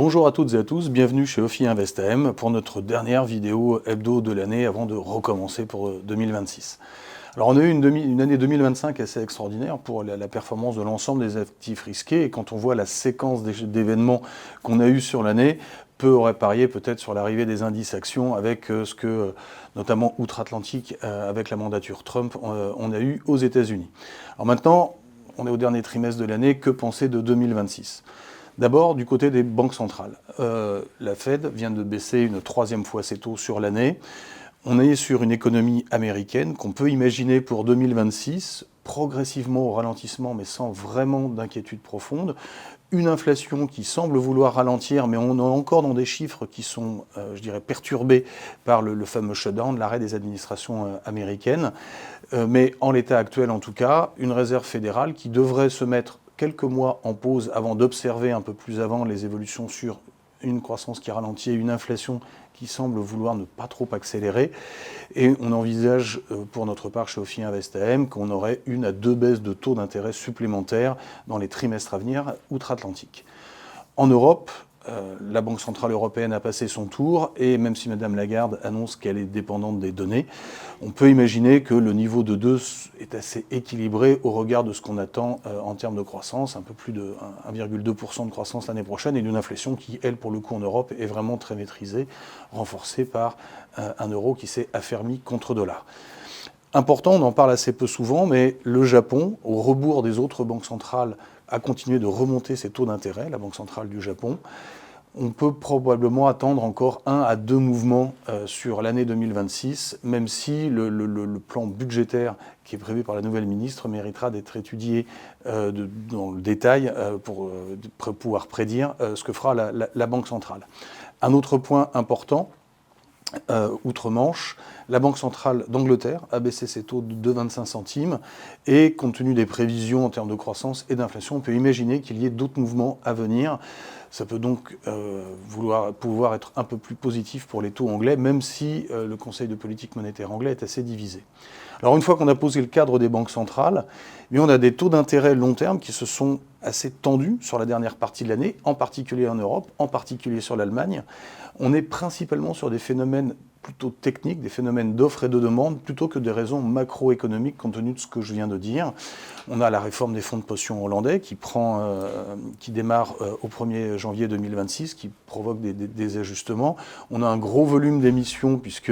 Bonjour à toutes et à tous, bienvenue chez Ophi Invest AM pour notre dernière vidéo hebdo de l'année avant de recommencer pour 2026. Alors on a eu une année 2025 assez extraordinaire pour la performance de l'ensemble des actifs risqués, et quand on voit la séquence d'événements qu'on a eu sur l'année, peu aurait parié peut-être sur l'arrivée des indices actions avec ce que, notamment outre-Atlantique, avec la mandature Trump, on a eu aux États-Unis. Alors maintenant, on est au dernier trimestre de l'année, que penser de 2026 ? D'abord, du côté des banques centrales. La Fed vient de baisser une troisième fois ses taux sur l'année. On est sur une économie américaine qu'on peut imaginer pour 2026, progressivement au ralentissement, mais sans vraiment d'inquiétude profonde. Une inflation qui semble vouloir ralentir, mais on est encore dans des chiffres qui sont, je dirais, perturbés par le fameux shutdown, l'arrêt des administrations américaines. Mais en l'état actuel, en tout cas, une réserve fédérale qui devrait se mettre quelques mois en pause avant d'observer un peu plus avant les évolutions sur une croissance qui ralentit et une inflation qui semble vouloir ne pas trop accélérer. Et on envisage pour notre part chez Ophi Invest AM qu'on aurait une à deux baisses de taux d'intérêt supplémentaires dans les trimestres à venir outre-Atlantique. En Europe, la Banque Centrale Européenne a passé son tour, et même si Mme Lagarde annonce qu'elle est dépendante des données, on peut imaginer que le niveau de 2 est assez équilibré au regard de ce qu'on attend en termes de croissance, un peu plus de 1,2% de croissance l'année prochaine, et d'une inflation qui, elle, pour le coup en Europe, est vraiment très maîtrisée, renforcée par un euro qui s'est affermi contre dollar. Important, on en parle assez peu souvent, mais le Japon, au rebours des autres banques centrales, a continué de remonter ses taux d'intérêt, la Banque centrale du Japon. On peut probablement attendre encore 1 à 2 mouvements sur l'année 2026, même si le plan budgétaire qui est prévu par la nouvelle ministre méritera d'être étudié dans le détail pour pouvoir prédire ce que fera la Banque centrale. Un autre point important, outre-Manche, la Banque centrale d'Angleterre a baissé ses taux de 2,25 centimes, et compte tenu des prévisions en termes de croissance et d'inflation, on peut imaginer qu'il y ait d'autres mouvements à venir. Ça peut donc pouvoir être un peu plus positif pour les taux anglais, même si le Conseil de politique monétaire anglais est assez divisé. Alors une fois qu'on a posé le cadre des banques centrales, on a des taux d'intérêt long terme qui se sont assez tendus sur la dernière partie de l'année, en particulier en Europe, en particulier sur l'Allemagne. On est principalement sur des phénomènes plutôt techniques, des phénomènes d'offre et de demande, plutôt que des raisons macroéconomiques, compte tenu de ce que je viens de dire. On a la réforme des fonds de pension hollandais qui démarre au 1er janvier 2026, qui provoque des ajustements. On a un gros volume d'émissions, puisque,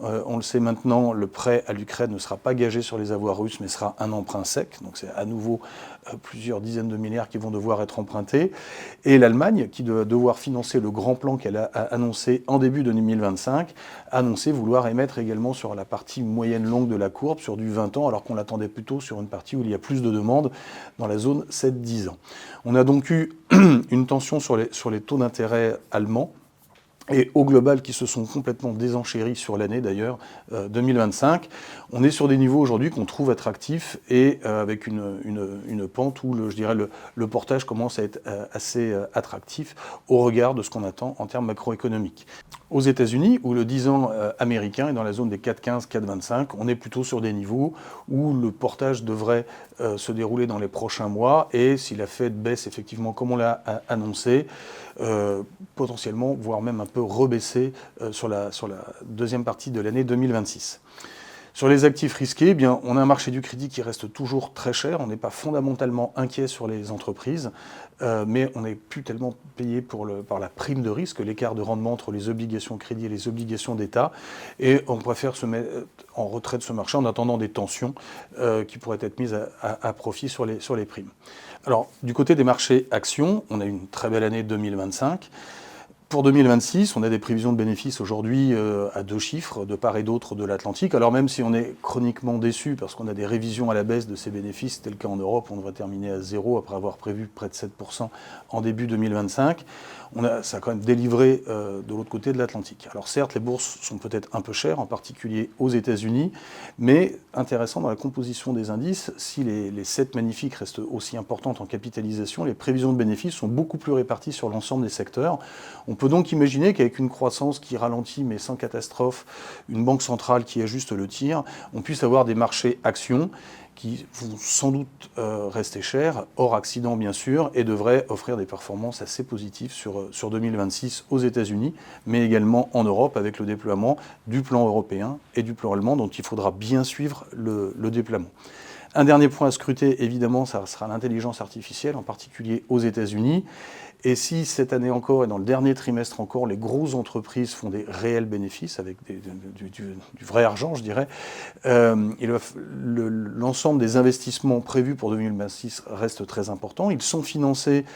on le sait maintenant, le prêt à l'Ukraine ne sera pas gagé sur les avoirs russes, mais sera un emprunt sec. Donc c'est à nouveau plusieurs dizaines de milliards qui vont devoir être empruntés. Et l'Allemagne, qui doit devoir financer le grand plan qu'elle a annoncé en début de 2025, a annoncé vouloir émettre également sur la partie moyenne longue de la courbe, sur du 20 ans, alors qu'on l'attendait plutôt sur une partie où il y a plus de demandes, dans la zone 7-10 ans. On a donc eu une tension sur les taux d'intérêt allemands, et au global qui se sont complètement désenchéris sur l'année d'ailleurs 2025. On est sur des niveaux aujourd'hui qu'on trouve attractifs, et avec une pente où je dirais le portage commence à être assez attractif au regard de ce qu'on attend en termes macroéconomiques. Aux États-Unis, où le 10 ans américain est dans la zone des 4,15, 4,25, on est plutôt sur des niveaux où le portage devrait se dérouler dans les prochains mois, et si la Fed baisse effectivement comme on l'a annoncé, potentiellement, voire même un peu rebaisser sur la deuxième partie de l'année 2026. Sur les actifs risqués, on a un marché du crédit qui reste toujours très cher. On n'est pas fondamentalement inquiet sur les entreprises, mais on n'est plus tellement payé par la prime de risque, l'écart de rendement entre les obligations crédit et les obligations d'État. Et on préfère se mettre en retrait de ce marché en attendant des tensions qui pourraient être mises à profit sur les primes. Alors, du côté des marchés actions, on a eu une très belle année 2025. Pour 2026, on a des prévisions de bénéfices aujourd'hui à 2 chiffres, de part et d'autre de l'Atlantique. Alors même si on est chroniquement déçu parce qu'on a des révisions à la baisse de ces bénéfices, c'était le cas en Europe, on devrait terminer à 0 après avoir prévu près de 7% en début 2025. Ça a quand même délivré de l'autre côté de l'Atlantique. Alors certes, les bourses sont peut-être un peu chères, en particulier aux États-Unis, mais intéressant dans la composition des indices, si les 7 magnifiques restent aussi importantes en capitalisation, les prévisions de bénéfices sont beaucoup plus réparties sur l'ensemble des secteurs. On peut donc imaginer qu'avec une croissance qui ralentit mais sans catastrophe, une banque centrale qui ajuste le tir, on puisse avoir des marchés actions qui vont sans doute rester chers, hors accident bien sûr, et devraient offrir des performances assez positives sur 2026 aux États-Unis, mais également en Europe avec le déploiement du plan européen et du plan allemand, dont il faudra bien suivre le déploiement. Un dernier point à scruter, évidemment, ça sera l'intelligence artificielle, en particulier aux États-Unis. Et si cette année encore, et dans le dernier trimestre encore, les grosses entreprises font des réels bénéfices, avec du vrai argent, je dirais, l'ensemble des investissements prévus pour 2026 reste très important. Ils sont financés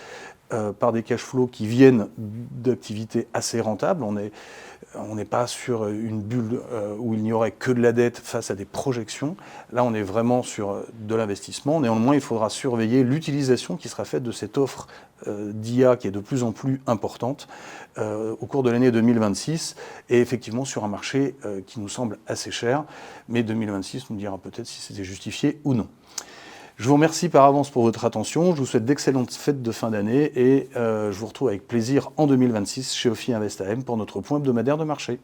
par des cash flows qui viennent d'activités assez rentables. On n'est pas sur une bulle où il n'y aurait que de la dette face à des projections. Là, on est vraiment sur de l'investissement. Néanmoins, il faudra surveiller l'utilisation qui sera faite de cette offre d'IA qui est de plus en plus importante au cours de l'année 2026 et effectivement sur un marché qui nous semble assez cher. Mais 2026 nous dira peut-être si c'était justifié ou non. Je vous remercie par avance pour votre attention. Je vous souhaite d'excellentes fêtes de fin d'année et je vous retrouve avec plaisir en 2026 chez OFI Invest AM pour notre point hebdomadaire de marché.